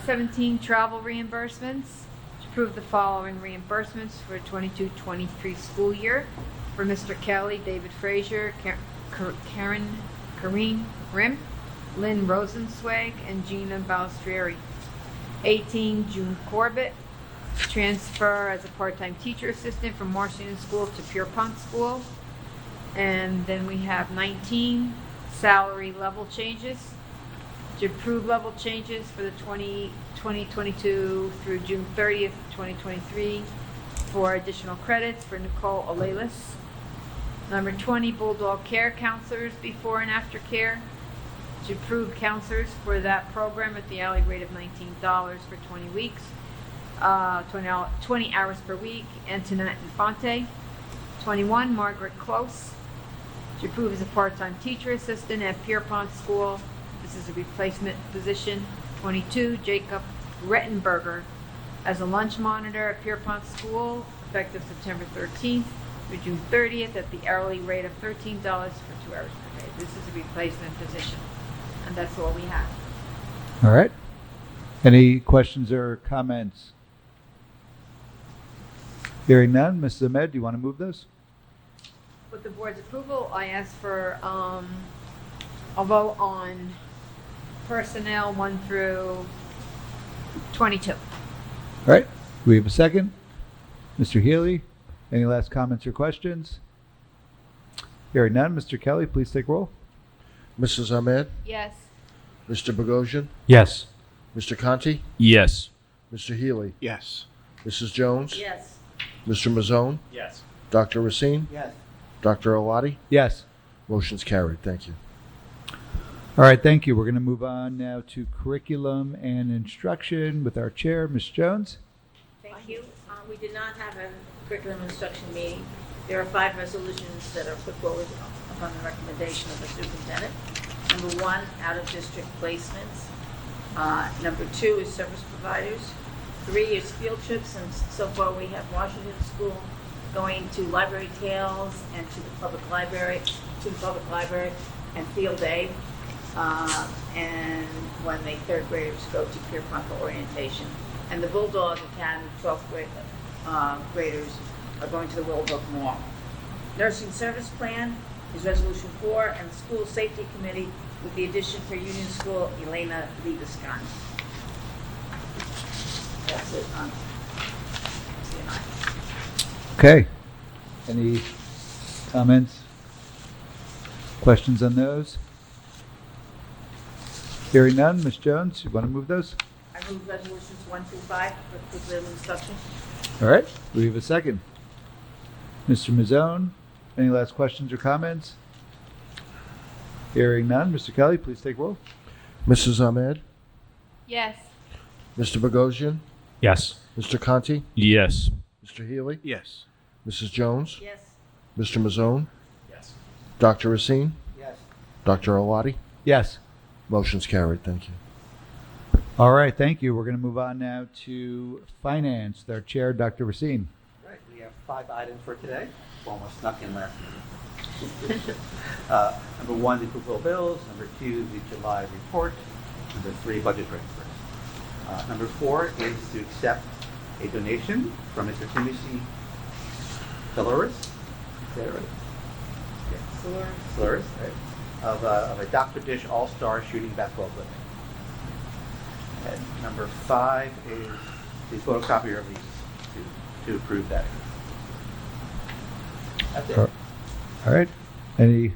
17, travel reimbursements. To approve the following reimbursements for 22-23 school year for Mr. Kelly, David Frazier, Karine Rim, Lynn Rosenzweig, and Gina Balestrieri. 18, June Corbett, transfer as a part-time teacher assistant from Washington School to Pierpont School. And then we have 19, salary level changes. To approve level changes for the 2022 through June 30th, 2023 for additional credits for Nicole Alelis. Number 20, Bulldog Care counselors before and after care. To approve counselors for that program at the hourly rate of $19 for 20 weeks, 20 hours per week. Antoinette Infante. 21, Margaret Close. To approve as a part-time teacher assistant at Pierpont School. This is a replacement position. 22, Jacob Rettenberger as a lunch monitor at Pierpont School, effective September 13th. through June 30th at the hourly rate of $13 for 2 hours per day. This is a replacement position, and that's all we have. All right. Any questions or comments? Hearing none, Mrs. Ahmed, do you want to move those? With the board's approval, I ask for a vote on personnel 1 through 22. All right. Do we have a second? Mr. Healy, any last comments or questions? Hearing none, Mr. Kelly, please take roll. Mrs. Ahmed, Yes. Mr. Bogosian, Yes. Mr. Conti, Yes. Mr. Healy, Yes. Mrs. Jones, Yes. Mr. Mazzone, Yes. Dr. Racine, Yes. Dr. Alati. Yes. Motion's carried. Thank you. All right, thank you. We're going to move on now to curriculum and instruction with our chair, Ms. Jones. Thank you. We did not have a curriculum instruction meeting. There are 5 resolutions that are put forward upon the recommendation of the superintendent. Number 1, out-of-district placements. Number 2 is service providers. 3 is field trips, and so far we have Washington School going to Library Tales and to the public library, and Field Day. And when the 3rd graders go to Pierpont for orientation. And the Bulldog Academy 12th graders are going to the Willowbrook Mall. Nursing Service Plan is Resolution 4, and the School Safety Committee with the addition for Union School, Elena Libescon. That's it on CNI. Okay. Any comments? Questions on those? Hearing none, Ms. Jones, you want to move those? I move resolutions 1 through 5 for curriculum instruction. All right. Do we have a second? Mr. Mazzone, any last questions or comments? Hearing none, Mr. Kelly, please take roll. Mrs. Ahmed, Yes. Mr. Bogosian, Yes. Mr. Conti, Yes. Mr. Healy, Yes. Mrs. Jones, Yes. Mr. Mazzone, Yes. Dr. Racine, Yes. Dr. Alati. Yes. Motion's carried. Thank you. All right, thank you. We're going to move on now to finance. Our chair, Dr. Racine. Right, we have 5 items for today. Almost snuck in last meeting. Number 1, the approval of bills. Number 2, the July report. Number 3, budget transfers. Number 4 is to accept a donation from Mr. Timothy Soloris. Is that right? Yeah. Soloris, right? Of a Dr. Dish All-Star Shooting Basketball equipment. And number 5 is the photocopier of these to approve that. That's it. All right. Any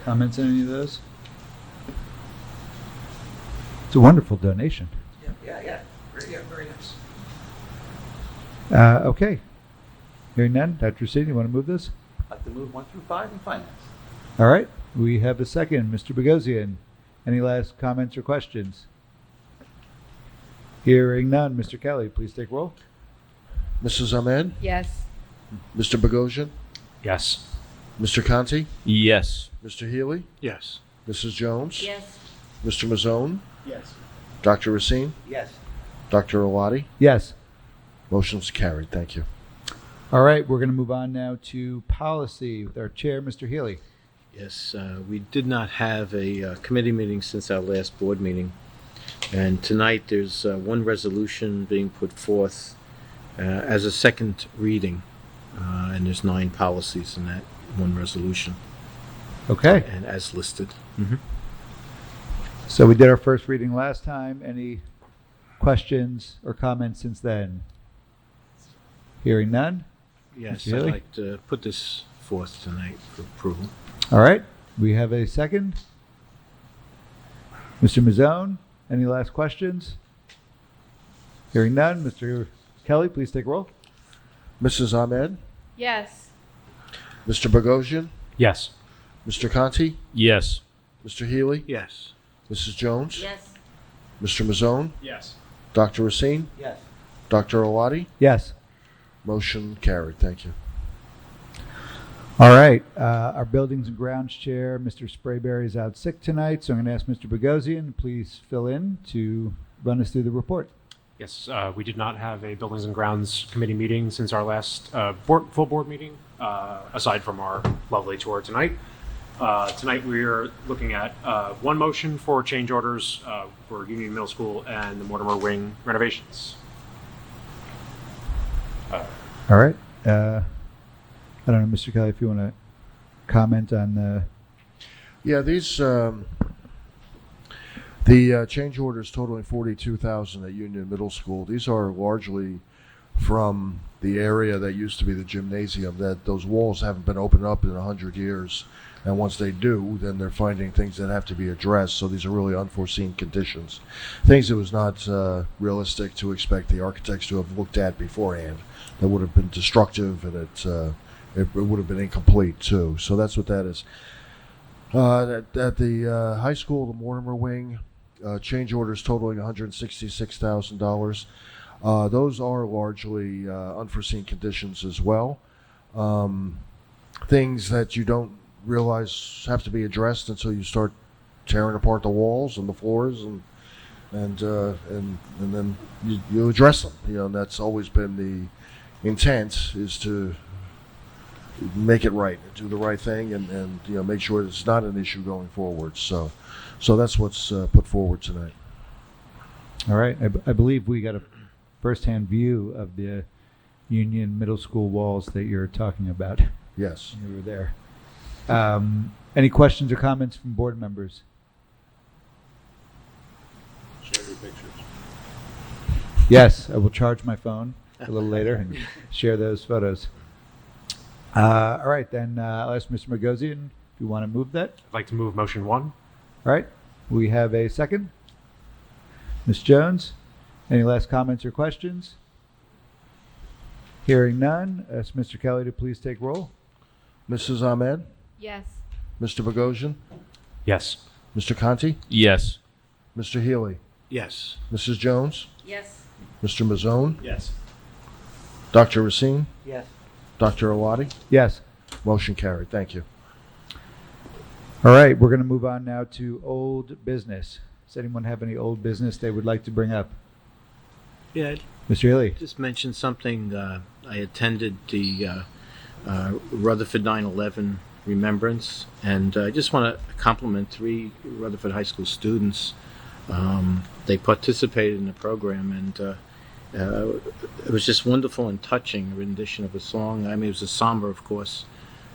comments on any of those? It's a wonderful donation. Yeah. Very nice. Okay. Hearing none, Dr. Racine, you want to move this? I'd like to move 1 through 5 in finance. All right. We have a second. Mr. Bogosian, any last comments or questions? Hearing none, Mr. Kelly, please take roll. Mrs. Ahmed, Yes. Mr. Bogosian, Yes. Mr. Conti, Yes. Mr. Healy, Yes. Mrs. Jones, Yes. Mr. Mazzone, Yes. Dr. Racine, Yes. Dr. Alati. Yes. Motion's carried. Thank you. All right. We're going to move on now to policy with our chair, Mr. Healy. Yes, we did not have a committee meeting since our last board meeting. And tonight there's one resolution being put forth as a second reading. And there's 9 policies in that one resolution. Okay. And as listed. So we did our first reading last time. Any questions or comments since then? Hearing none? Yes, Mr. Healy? I'd like to put this forth tonight for approval. All right. We have a second. Mr. Mazzone, any last questions? Hearing none. Mr. Kelly, please take roll. Mrs. Ahmed, Yes. Mr. Bogosian, Yes. Mr. Conti, Yes. Mr. Healy, Yes. Mrs. Jones, Yes. Mr. Mazzone, Yes. Dr. Racine, Yes. Dr. Alati. Yes. Motion carried. Thank you. All right. Our buildings and grounds chair, Mr. Sprayberry, is out sick tonight, so I'm going to ask Mr. Bogosian, please fill in to run us through the report. Yes, we did not have a Buildings and Grounds Committee meeting since our last full board meeting, aside from our lovely tour tonight. Tonight we are looking at one motion for change orders for Union Middle School and the Mortimer Wing renovations. All right. I don't know, Mr. Kelly, if you want to comment on the. Yeah, these the change orders totaling $42,000 at Union Middle School. These are largely from the area that used to be the gymnasium. That those walls haven't been opened up in 100 years, and once they do, then they're finding things that have to be addressed. So these are really unforeseen conditions, things it was not realistic to expect the architects to have looked at beforehand. That would have been destructive, and it would have been incomplete too. So that's what that is. At the high school, the Mortimer Wing, change orders totaling $166,000. Those are largely unforeseen conditions as well. Things that you don't realize have to be addressed until you start tearing apart the walls and the floors, and then you address them. And that's always been the intent, is to make it right, do the right thing, and make sure it's not an issue going forward. So that's what's put forward tonight. All right. I believe we got a first-hand view of the Union Middle School walls that you're talking about. Yes. You were there. Any questions or comments from board members? Share your pictures. Yes, I will charge my phone a little later and share those photos. All right, then I'll ask Mr. Magosian if you want to move that. I'd like to move motion 1. All right, we have a second. Ms. Jones, any last comments or questions? Hearing none, ask Mr. Kelly to please take roll. Mrs. Ahmed, Yes. Mr. Bogosian, Yes. Mr. Conti, Yes. Mr. Healy, Yes. Mrs. Jones, Yes. Mr. Mazzone, Yes. Dr. Racine, Yes. Dr. Awadi. Yes. Motion carried. Thank you. All right, we're going to move on now to old business. Does anyone have any old business they would like to bring up? Yeah, Mr. Healy? just mention something. I attended the Rutherford 9/11 remembrance, and I just want to compliment 3 Rutherford High School students. They participated in the program, and it was just wonderful and touching rendition of a song. I mean, it was a somber, of course,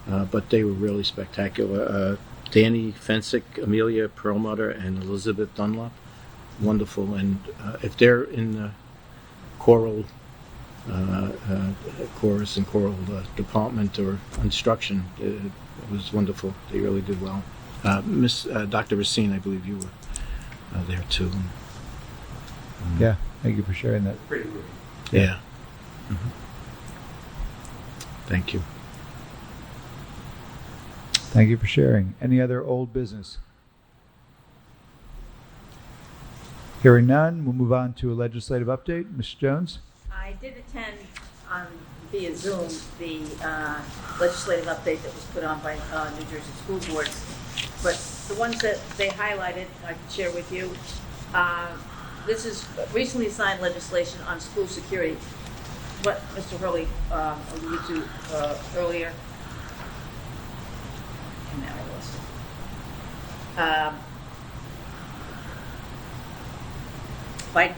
but they were really spectacular. Danny Fensick, Amelia Perlmutter, and Elizabeth Dunlop, wonderful. And if they're in the choral chorus and choral department or instruction, it was wonderful. They really did well. Dr. Racine, I believe you were there too. Yeah, thank you for sharing that. Yeah. Thank you. Thank you for sharing. Any other old business? Hearing none, we'll move on to a legislative update. Ms. Jones? I did attend via Zoom the legislative update that was put on by New Jersey school boards. But the ones that they highlighted, I can share with you. This is recently signed legislation on school security. What Mr. Hurley alluded to earlier. And now I lost it. By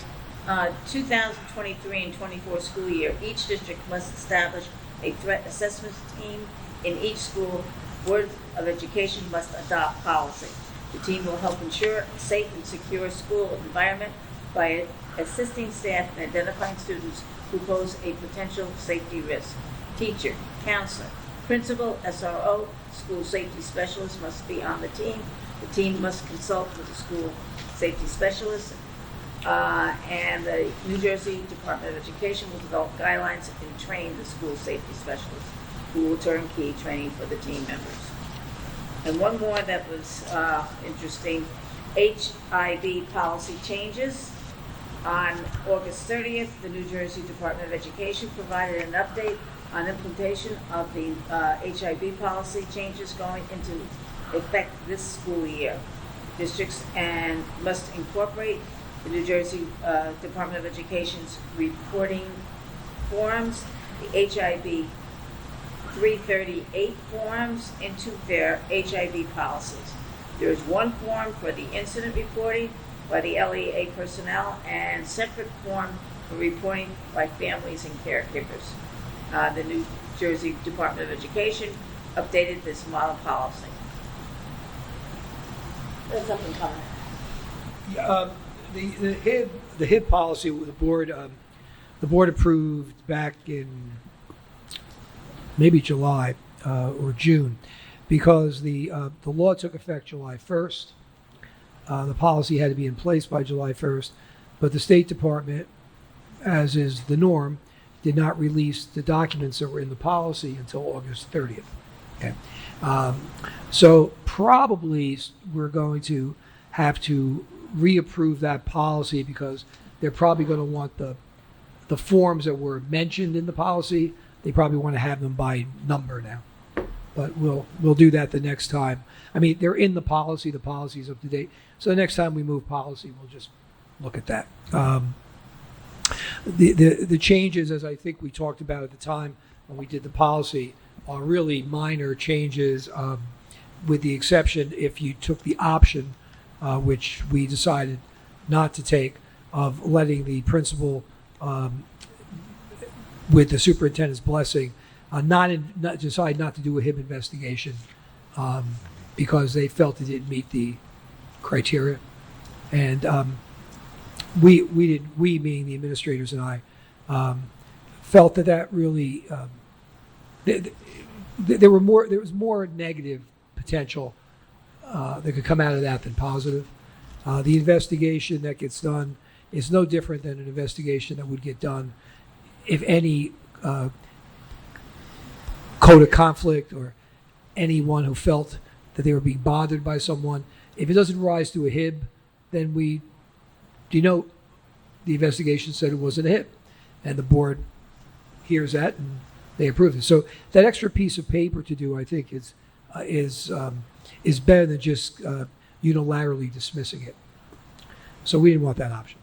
2023 and 24 school year, each district must establish a threat assessment team in each school. Board of Education must adopt policy. The team will help ensure a safe and secure school environment by assisting staff in identifying students who pose a potential safety risk. Teacher, counselor, principal, SRO, school safety specialist must be on the team. The team must consult with the school safety specialist, and the New Jersey Department of Education will develop guidelines and train the school safety specialist, who will turnkey training for the team members. And one more that was interesting, HIV policy changes. On August 30th, the New Jersey Department of Education provided an update on implementation of the HIV policy changes going into effect this school year. Districts must incorporate the New Jersey Department of Education's reporting forms, the HIB 338 forms into their HIB policies. There is one form for the incident reporting by the LEA personnel and separate form for reporting by families and caregivers. The New Jersey Department of Education updated this model policy. There's up and coming. The HIB policy, the board approved back in maybe July or June, because the law took effect July 1st. The policy had to be in place by July 1st, but the State Department, as is the norm, did not release the documents that were in the policy until August 30th. Okay. So probably we're going to have to reapprove that policy, because they're probably going to want the forms that were mentioned in the policy. They probably want to have them by number now, but we'll do that the next time. I mean, they're in the policy. The policy is up to date. So the next time we move policy, we'll just look at that. The changes, as I think we talked about at the time when we did the policy, are really minor changes, with the exception if you took the option, which we decided not to take, of letting the principal, with the superintendent's blessing, decide not to do a HIB investigation, because they felt it didn't meet the criteria. And we being the administrators and I, felt that really there was more negative potential that could come out of that than positive. The investigation that gets done is no different than an investigation that would get done if any code of conflict or anyone who felt that they were being bothered by someone. If it doesn't rise to a HIB, then we denote the investigation said it wasn't a HIB, and the board hears that and they approve it. So that extra piece of paper to do, I think, is better than just unilaterally dismissing it. So we didn't want that option.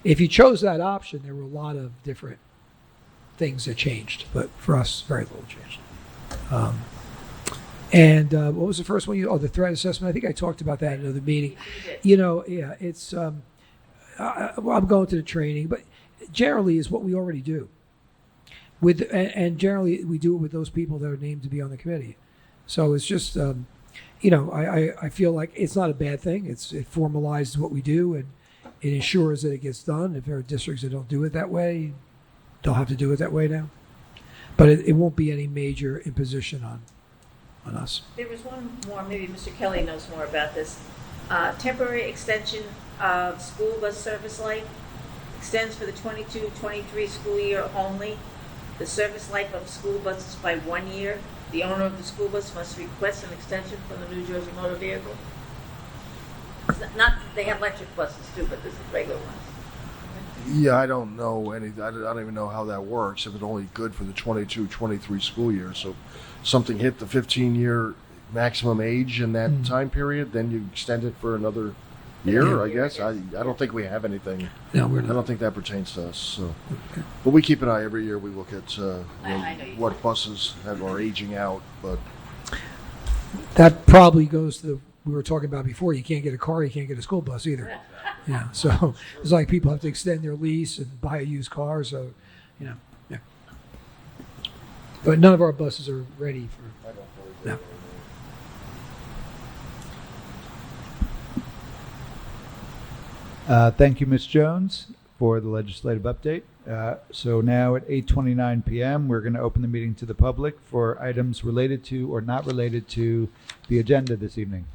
If you chose that option, there were a lot of different things that changed, but for us, very little changed. And what was the first one? The threat assessment. I think I talked about that in another meeting. It's. I'm going to the training, but generally is what we already do. And generally we do it with those people that are named to be on the committee. So it's just, I feel like it's not a bad thing. It formalizes what we do, and it ensures that it gets done. If there are districts that don't do it that way, they'll have to do it that way now. But it won't be any major imposition on us. There was one more, maybe Mr. Kelly knows more about this. Temporary extension of school bus service life extends for the 22-23 school year only. The service life of school buses by 1 year. The owner of the school bus must request an extension from the New Jersey Motor Vehicle. Not they have electric buses too, but this is regular ones. Yeah, I don't know any. I don't even know how that works. If it's only good for the 22-23 school year, so something hit the 15-year maximum age in that time period, then you extend it for another year. I guess I don't think we have anything. No, we're not. I don't think that pertains to us. So, but we keep an eye every year. We look at what buses are aging out. But that probably goes to we were talking about before. You can't get a car, you can't get a school bus either. Yeah, so it's like people have to extend their lease and buy a used car. So, yeah. But none of our buses are ready for. No. Thank you, Ms. Jones, for the legislative update. So now at 8:29 p.m., we're going to open the meeting to the public for items related to or not related to the agenda this evening.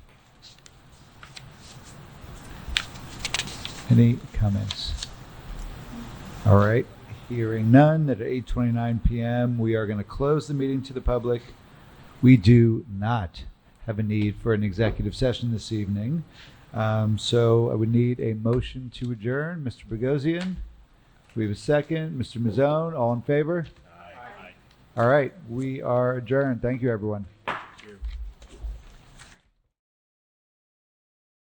Any comments? All right. Hearing none, that at 8:29 p.m., we are going to close the meeting to the public. We do not have a need for an executive session this evening. So I would need a motion to adjourn. Mr. Bogosian, we have a second. Mr. Mazzone, all in favor? Aye. All right, we are adjourned. Thank you, everyone.